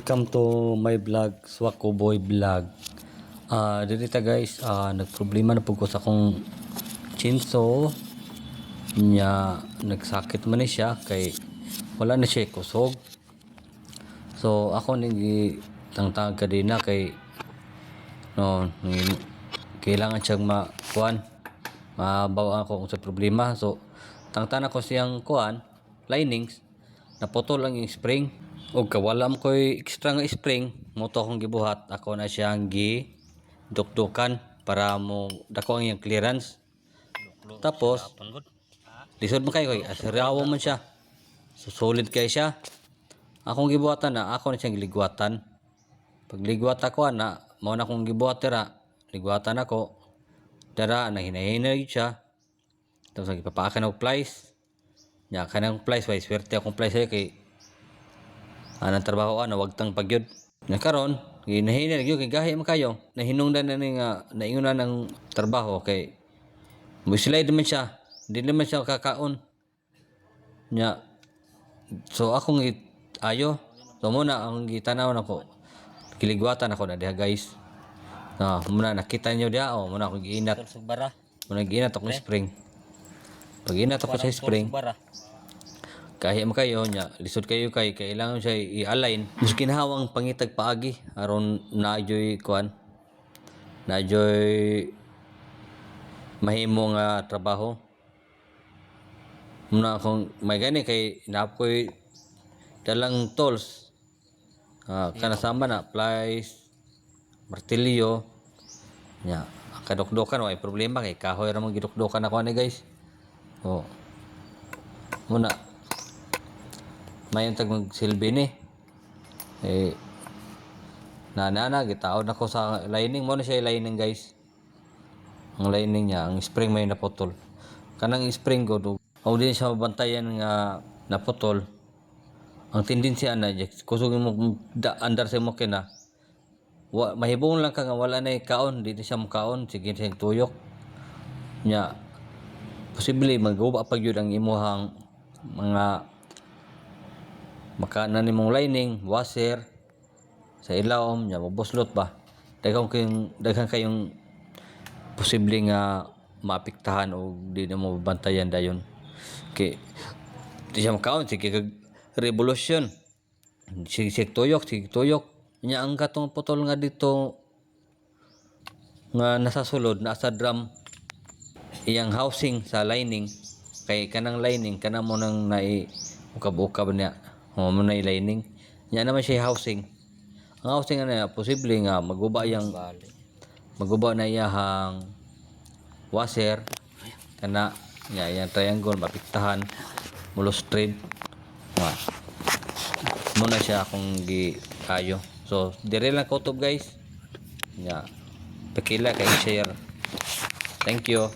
Welcome to my vlog, Swako Boy Vlog. Dito guys, nagproblema na po ko sa akong chinso niya, nagsakit man ni siya kay wala na siya kusog. So ako nigi tangtang kadina kay kailangan siyang mabawa ako sa problema. So tangtang ako siyang linings, naputol ang yung spring. O kawalam ko'y extra nga spring, mo to akong gibuhat, ako na siyang dukdukan para mo dako ang iyang clearance. Tapos lisod mo kayo, asirawo man siya, so solid kay siya. Akong gibuhatan na, ako na siyang ligwatan. Pag ligwat ako na, mao na akong gibuhat tira, ligwatan ako tira, nahinahinay siya. Tapos nagpapaakan ako plies nya kanang plies, way swerte akong plies kay anang trabaho wagtang pagyud. Nya karon ginahinay gyud kay gahi man kayo, nahinungdan na ni nga naingon ng trabaho kay muslide man siya, di naman siya kakaon nya. So akong ayo, so muna ang gitanaw nako, kiligwatan ako na diha guys. Muna nakita niyo diha, muna ako giinat, muna giinat ako sa spring. Pag inat ako sa spring, kahit mo kayo nya, lisod kayo kay kailangan siya i-align. Mas kinahawang pangitag paagi aron naadyoy mahimo nga trabaho. Muna akong may gani kay napoy dalang tools, kanasama na plies, martilyo nya, kadukdukan way problema kay kahoy ra man gidukdukan ako ani guys. Muna may tag magsilbi ni nana gitaod nako sa lining mo na siya lining guys. Ang lining niya, ang spring may naputol, kanang spring go o din siya mabantayan nga naputol. Ang tendensya na kusog mo andar sa mo kina mahibong lang ka nga wala na kaon, di siya makaon, sige siyang tuyok nya, posible magguba pa gyud ang imuhang mga makanan nimong lining, washer sa ilawom nya, mabuslot ba, daghan kayong posible nga maapektahan o di na mo bantayan dayon kay di siya makaon, sige kag revolution, sige tuyok nya. Ang katong putol nga dito nga nasa sulod, nasa drum iyang housing sa lining, kay kanang lining kana mo nang ukab-ukab niya, mo na lining nya naman siya housing. Ang housing na posible nga maguba na iyahang washer kana nya, iyang triangle mapiktahan mulustrade muna siya akong giayo. So dire lang kutob guys nya, pakila kay share. Thank you.